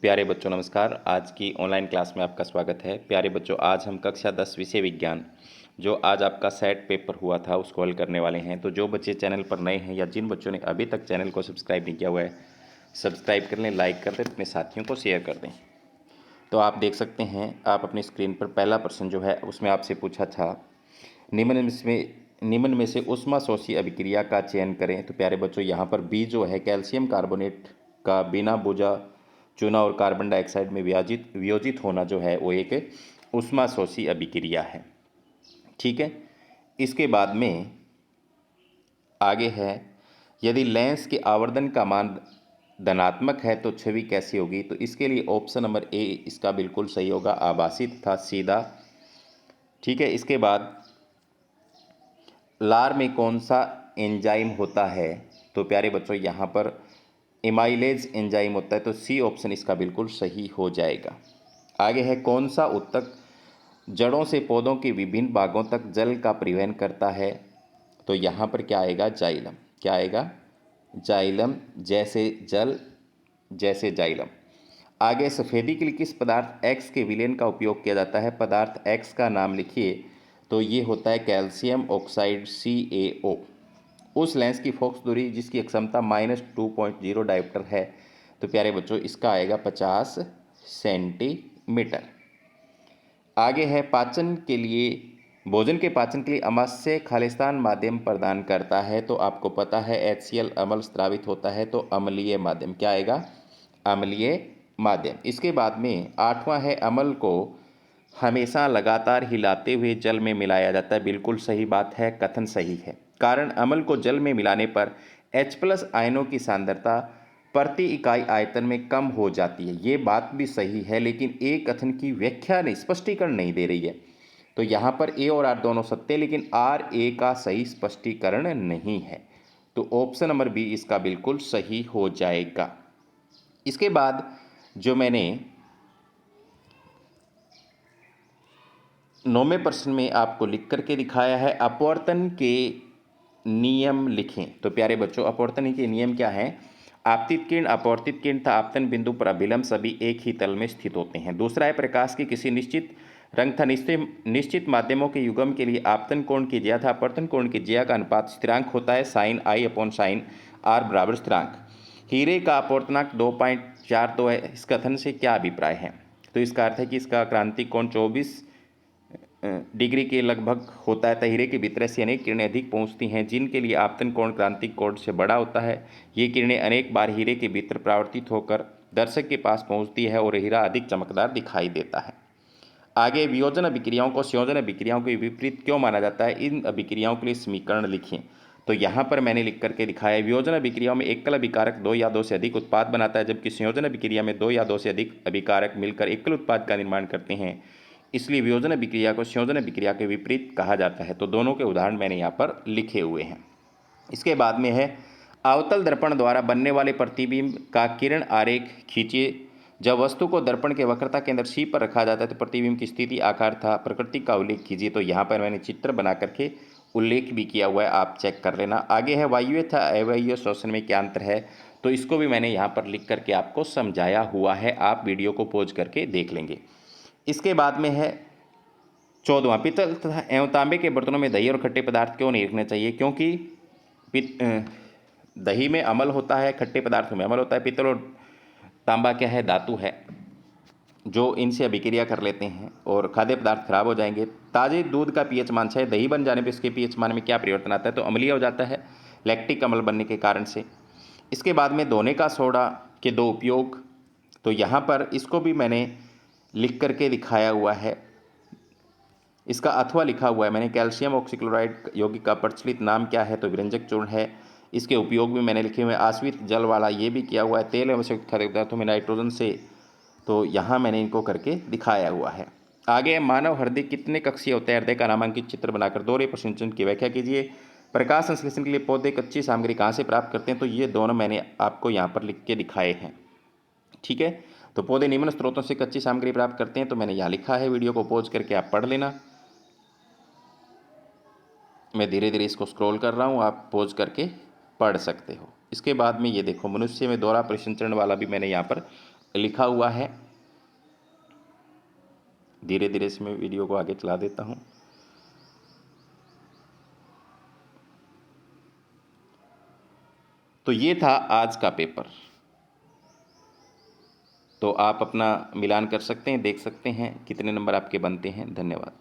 प्यारे बच्चों नमस्कार। आज की ऑनलाइन क्लास में आपका स्वागत है। प्यारे बच्चों, आज हम कक्षा 10 विषय विज्ञान जो आज आपका सेट पेपर हुआ था उसको हल करने वाले हैं। तो जो बच्चे चैनल पर नए हैं या जिन बच्चों ने अभी तक चैनल को सब्सक्राइब नहीं किया हुआ है, सब्सक्राइब कर लें, लाइक कर दें, अपने साथियों को शेयर कर दें। तो आप देख सकते हैं, आप अपनी स्क्रीन पर पहला प्रश्न जो है उसमें आपसे पूछा था, निम्न में से ऊष्माशोषी अभिक्रिया का चयन करें। तो प्यारे बच्चों, यहाँ पर बी जो है कैल्शियम कार्बोनेट का बिना बुझा चूना और कार्बन डाइऑक्साइड में वियोजित होना जो है वो एक ऊष्माशोषी अभिक्रिया है। ठीक है। इसके बाद में आगे है, यदि लेंस के आवर्धन का मान धनात्मक है तो छवि कैसी होगी। तो इसके लिए ऑप्शन नंबर ए इसका बिल्कुल सही होगा, आभासी तथा सीधा। ठीक है। इसके बाद लार में कौन सा एंजाइम होता है। तो प्यारे बच्चों, यहाँ पर एमाइलेज एंजाइम होता है, तो सी ऑप्शन इसका बिल्कुल सही हो जाएगा। आगे है, कौन सा ऊतक जड़ों से पौधों के विभिन्न भागों तक जल का परिवहन करता है। तो यहाँ पर क्या आएगा, जाइलम। क्या आएगा, जाइलम। जैसे जल जैसे जाइलम। आगे, सफ़ेदी के लिए किस पदार्थ एक्स के विलयन का उपयोग किया जाता है। पदार्थ एक्स का नाम लिखिए। तो ये होता है कैल्शियम ऑक्साइड CaO। उस लेंस की फोकस दूरी जिसकी क्षमता -2.0 डायोप्टर है। तो प्यारे बच्चों, इसका आएगा 50 सेंटीमीटर। आगे है, पाचन के लिए भोजन के पाचन के लिए अमाशय खालिस्तान माध्यम प्रदान करता है। तो आपको पता है HCl अम्ल स्रावित होता है, तो अम्लीय माध्यम। क्या आएगा, अम्लीय माध्यम। इसके बाद में आठवां है, अम्ल को हमेशा लगातार हिलाते हुए जल में मिलाया जाता है। बिल्कुल सही बात है, कथन सही है। कारण अम्ल को जल में मिलाने पर H+ आयनों की सांद्रता प्रति इकाई आयतन में कम हो जाती है। ये बात भी सही है, लेकिन ए कथन की व्याख्या नहीं, स्पष्टीकरण नहीं दे रही है। तो यहाँ पर ए और आर दोनों सत्य, लेकिन आर ए का सही स्पष्टीकरण नहीं है। तो ऑप्शन नंबर बी इसका बिल्कुल सही हो जाएगा। इसके बाद जो मैंने 9वें प्रश्न में आपको लिख करके दिखाया है, अपवर्तन के नियम लिखें। तो प्यारे बच्चों, अपवर्तन के नियम क्या हैं। आपतित किरण, अपवर्तित किरण तथा आपतन बिंदु पर अभिलंब सभी एक ही तल में स्थित होते हैं। दूसरा है, प्रकाश की किसी निश्चित रंग तथा निश्चित माध्यमों के युग्म के लिए आपतन कोण की ज्या तथा अपवर्तन कोण की ज्या का अनुपात स्थिरांक होता है sin I/sin R बराबर स्थिरांक। हीरे का अपवर्तनांक 2.42 है। इस कथन से क्या अभिप्राय है। तो इसका अर्थ है कि इसका क्रांतिक कोण 24 डिग्री के लगभग होता है। हीरे के भीतर से अनेक किरणें अधिक पहुंचती हैं जिनके लिए आपतन कोण क्रांतिक कोण से बड़ा होता है। ये किरणें अनेक बार हीरे के भीतर परावर्तित होकर दर्शक के पास पहुंचती है और हीरा अधिक चमकदार दिखाई देता है। आगे, वियोजन अभिक्रियाओं को संयोजन अभिक्रियाओं के विपरीत क्यों माना जाता है। इन अभिक्रियाओं के लिए समीकरण लिखें। तो यहाँ पर मैंने लिख करके दिखाया है, वियोजन अभिक्रियाओं में एकल अभिकारक 2 या 2 से अधिक उत्पाद बनाता है, जबकि संयोजन अभिक्रिया में 2 या 2 से अधिक अभिकारक मिलकर एकल उत्पाद का निर्माण करते हैं। इसलिए वियोजन अभिक्रिया को संयोजन अभिक्रिया के विपरीत कहा जाता है। तो दोनों के उदाहरण मैंने यहाँ पर लिखे हुए हैं। इसके बाद में है, अवतल दर्पण द्वारा बनने वाले प्रतिबिंब का किरण आरेख खींचिए। जब वस्तु को दर्पण के वक्रता केंद्र C पर रखा जाता है तो प्रतिबिंब की स्थिति, आकार तथा प्रकृति का उल्लेख कीजिए। तो यहाँ पर मैंने चित्र बना करके उल्लेख भी किया हुआ है, आप चेक कर लेना। आगे है, वायुव्य तथा अवायुव्य श्वसन में क्या अंतर है। तो इसको भी मैंने यहाँ पर लिख करके आपको समझाया हुआ है, आप वीडियो को पॉज करके देख लेंगे। इसके बाद में है 14वां, पित्तल तथा एवं तांबे के बर्तनों में दही और खट्टे पदार्थ क्यों नहीं रखने चाहिए। क्योंकि दही में अम्ल होता है, खट्टे पदार्थों में अम्ल होता है। पित्तल और तांबा क्या है, धातु है जो इनसे अभिक्रिया कर लेते हैं और खाद्य पदार्थ खराब हो जाएंगे। ताजे दूध का pH मान 6, दही बन जाने पर इसके pH मान में क्या परिवर्तन आता है। तो अम्लीय हो जाता है, लैक्टिक अम्ल बनने के कारण से। इसके बाद में धोने का सोडा के 2 उपयोग। तो यहाँ पर इसको भी मैंने लिख करके दिखाया हुआ है, इसका अथवा लिखा हुआ है मैंने। कैल्शियम ऑक्सीक्लोराइड यौगिक का प्रचलित नाम क्या है। तो विरंजक चूर्ण है। इसके उपयोग भी मैंने लिखे हुए हैं। आश्रित जल वाला ये भी किया हुआ है। तेल एवं संयुक्त खाद्य पदार्थों में नाइट्रोजन से, तो यहाँ मैंने इनको करके दिखाया हुआ है। आगे, मानव हृदय कितने कक्षीय होते हैं। हृदय का नामांकित चित्र बनाकर दोहरे प्रश्न की व्याख्या कीजिए। प्रकाश संश्लेषण के लिए पौधे कच्ची सामग्री कहाँ से प्राप्त करते हैं। तो ये दोनों मैंने आपको यहाँ पर लिख के दिखाए हैं। ठीक है। तो पौधे निम्न स्रोतों से कच्ची सामग्री प्राप्त करते हैं, तो मैंने यहाँ लिखा है, वीडियो को पॉज करके आप पढ़ लेना। मैं धीरे धीरे इसको स्क्रॉल कर रहा हूँ, आप पॉज करके पढ़ सकते हो। इसके बाद में ये देखो, मनुष्य में दोहरा परिसंचरण वाला भी मैंने यहाँ पर लिखा हुआ है। धीरे धीरे से मैं वीडियो को आगे चला देता हूँ। तो ये था आज का पेपर। तो आप अपना मिलान कर सकते हैं, देख सकते हैं कितने नंबर आपके बनते हैं। धन्यवाद।